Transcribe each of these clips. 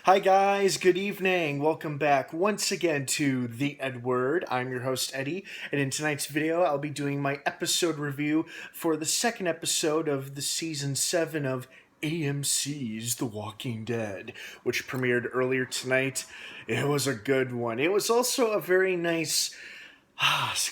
Hi, guys. Good evening. Welcome back once again to The Edward. I'm your host, Eddie, and in tonight's video, I'll be doing my episode review for the second episode of the season 7 of AMC's The Walking Dead, which premiered earlier tonight. It was a good one. It was also a very nice,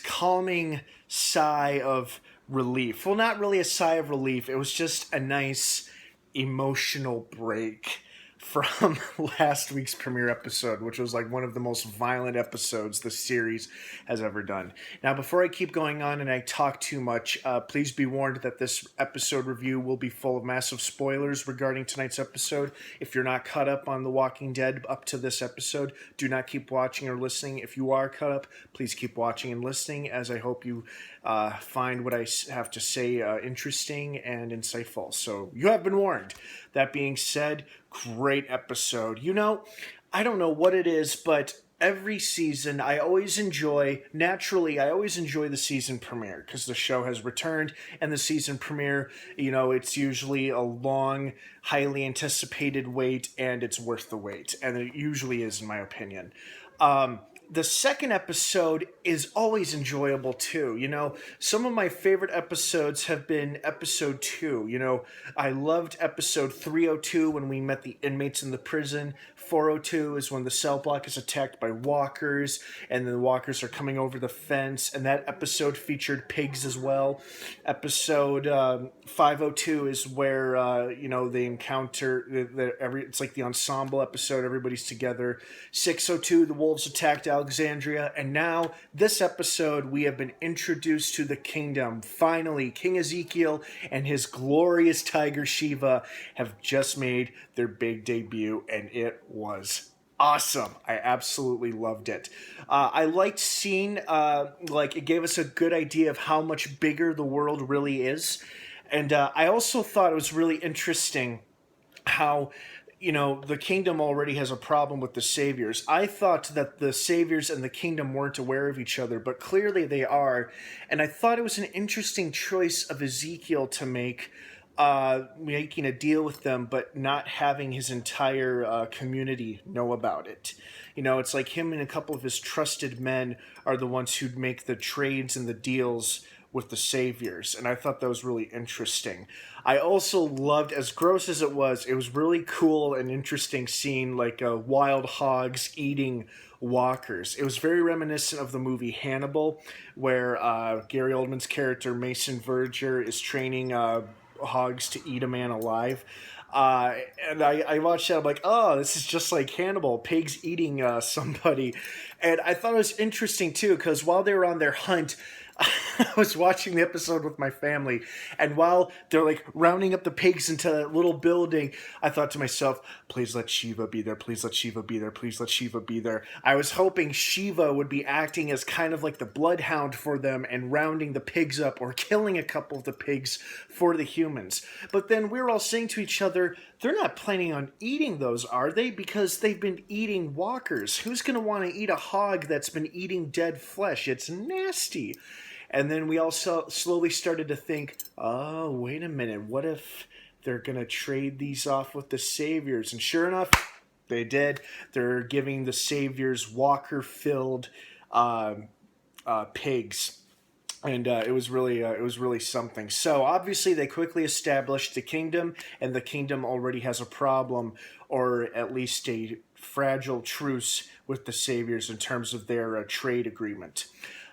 calming sigh of relief. Well, not really a sigh of relief, it was just a nice emotional break from last week's premiere episode, which was like one of the most violent episodes the series has ever done. Now, before I keep going on and I talk too much, please be warned that this episode review will be full of massive spoilers regarding tonight's episode. If you're not caught up on The Walking Dead up to this episode, do not keep watching or listening. If you are caught up, please keep watching and listening, as I hope you find what I have to say interesting and insightful. So you have been warned. That being said, great episode. I don't know what it is, but every season I always enjoy the season premiere because the show has returned, and the season premiere, it's usually a long, highly anticipated wait, and it's worth the wait, and it usually is, in my opinion. The second episode is always enjoyable too. Some of my favorite episodes have been episode 2. I loved episode 302 when we met the inmates in the prison. 402 is when the cell block is attacked by walkers, and the walkers are coming over the fence, and that episode featured pigs as well. Episode 502 is where they encounter it's like the ensemble episode. Everybody's together. 602, the wolves attacked Alexandria, and now this episode we have been introduced to the kingdom. Finally, King Ezekiel and his glorious tiger Shiva have just made their big debut, and it was awesome. I absolutely loved it. I liked seeing, it gave us a good idea of how much bigger the world really is. And I also thought it was really interesting how, the kingdom already has a problem with the saviors. I thought that the saviors and the kingdom weren't aware of each other, but clearly they are. And I thought it was an interesting choice of Ezekiel to make, making a deal with them, but not having his entire community know about it. It's like him and a couple of his trusted men are the ones who'd make the trades and the deals with the saviors, and I thought that was really interesting. I also loved, as gross as it was really cool and interesting seeing wild hogs eating walkers. It was very reminiscent of the movie Hannibal, where Gary Oldman's character Mason Verger is training hogs to eat a man alive. And I watched that. I'm like, oh, this is just like Hannibal, pigs eating somebody. And I thought it was interesting too, because while they were on their hunt, I was watching the episode with my family, and while they're rounding up the pigs into that little building, I thought to myself, please let Shiva be there, please let Shiva be there, please let Shiva be there. I was hoping Shiva would be acting as kind of like the bloodhound for them and rounding the pigs up or killing a couple of the pigs for the humans. But then we were all saying to each other, they're not planning on eating those, are they? Because they've been eating walkers. Who's going to want to eat a hog that's been eating dead flesh? It's nasty. And then we also slowly started to think, oh, wait a minute, what if they're going to trade these off with the saviors? And sure enough, they did. They're giving the saviors walker-filled pigs. And it was really something. So obviously they quickly established the kingdom, and the kingdom already has a problem, or at least a fragile truce with the saviors in terms of their trade agreement.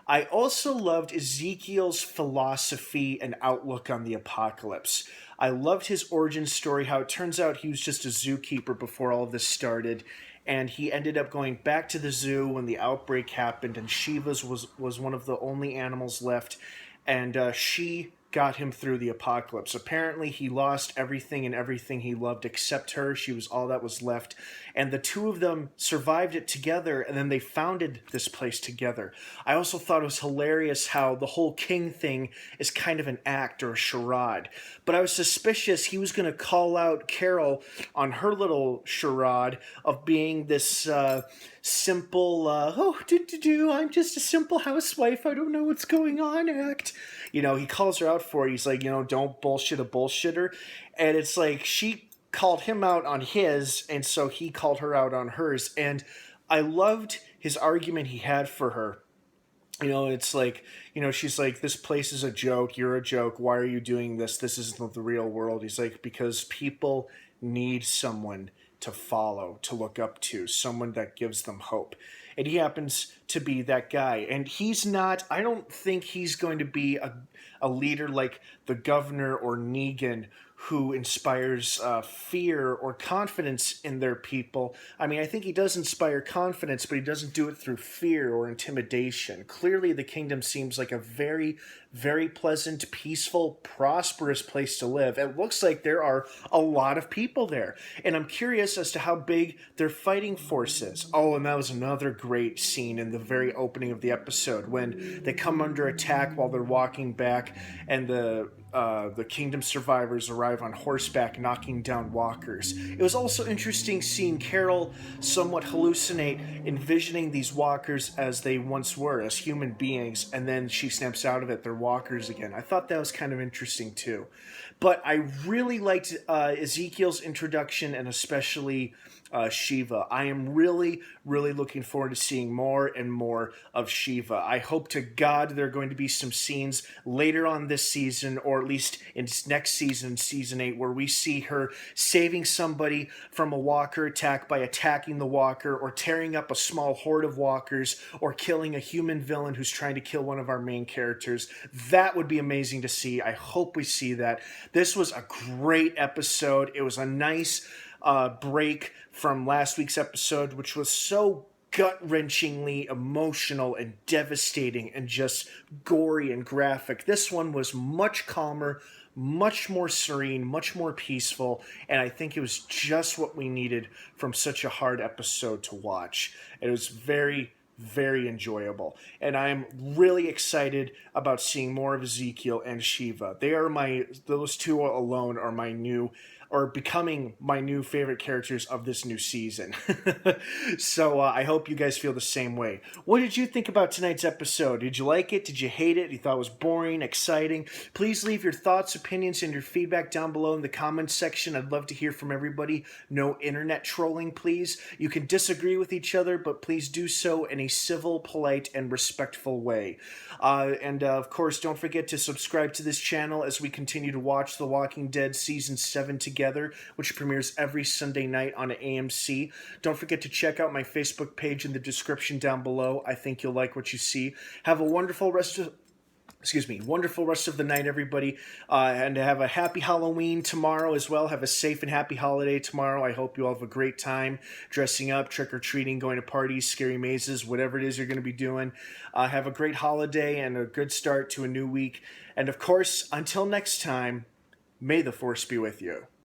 I also loved Ezekiel's philosophy and outlook on the apocalypse. I loved his origin story, how it turns out he was just a zookeeper before all of this started, and he ended up going back to the zoo when the outbreak happened, and Shiva's was one of the only animals left, and she got him through the apocalypse. Apparently, he lost everything and everything he loved except her. She was all that was left. And the two of them survived it together, and then they founded this place together. I also thought it was hilarious how the whole king thing is kind of an act or a charade. But I was suspicious he was going to call out Carol on her little charade of being this simple, I'm just a simple housewife, I don't know what's going on act. He calls her out for it. He's like, don't bullshit a bullshitter. And it's like, she called him out on his, and so he called her out on hers. And I loved his argument he had for her. It's like, she's like, this place is a joke. You're a joke. Why are you doing this? This isn't the real world. He's like, because people need someone to follow, to look up to, someone that gives them hope. And he happens to be that guy. And I don't think he's going to be a leader like the governor or Negan, who inspires fear or confidence in their people. I mean, I think he does inspire confidence, but he doesn't do it through fear or intimidation. Clearly, the kingdom seems like a very, very pleasant, peaceful, prosperous place to live. It looks like there are a lot of people there. And I'm curious as to how big their fighting force is. Oh, and that was another great scene in the very opening of the episode when they come under attack while they're walking back, and the kingdom survivors arrive on horseback, knocking down walkers. It was also interesting seeing Carol somewhat hallucinate, envisioning these walkers as they once were, as human beings, and then she snaps out of it, they're walkers again. I thought that was kind of interesting too. But I really liked Ezekiel's introduction, and especially Shiva. I am really, really looking forward to seeing more and more of Shiva. I hope to God there are going to be some scenes later on this season, or at least in next season, season 8, where we see her saving somebody from a walker attack by attacking the walker, or tearing up a small horde of walkers, or killing a human villain who's trying to kill one of our main characters. That would be amazing to see. I hope we see that. This was a great episode. It was a nice break from last week's episode, which was so gut-wrenchingly emotional and devastating and just gory and graphic. This one was much calmer, much more serene, much more peaceful, and I think it was just what we needed from such a hard episode to watch. It was very, very enjoyable, and I'm really excited about seeing more of Ezekiel and Shiva. Those two alone are becoming my new favorite characters of this new season. So I hope you guys feel the same way. What did you think about tonight's episode? Did you like it? Did you hate it? You thought it was boring, exciting? Please leave your thoughts, opinions, and your feedback down below in the comments section. I'd love to hear from everybody. No internet trolling, please. You can disagree with each other, but please do so in a civil, polite, and respectful way. Of course, don't forget to subscribe to this channel as we continue to watch The Walking Dead Season 7 together, which premieres every Sunday night on AMC. Don't forget to check out my Facebook page in the description down below. I think you'll like what you see. Have a wonderful rest of the night, everybody, and have a happy Halloween tomorrow as well. Have a safe and happy holiday tomorrow. I hope you all have a great time dressing up, trick-or-treating, going to parties, scary mazes, whatever it is you're going to be doing. Have a great holiday and a good start to a new week. And of course, until next time, may the Force be with you.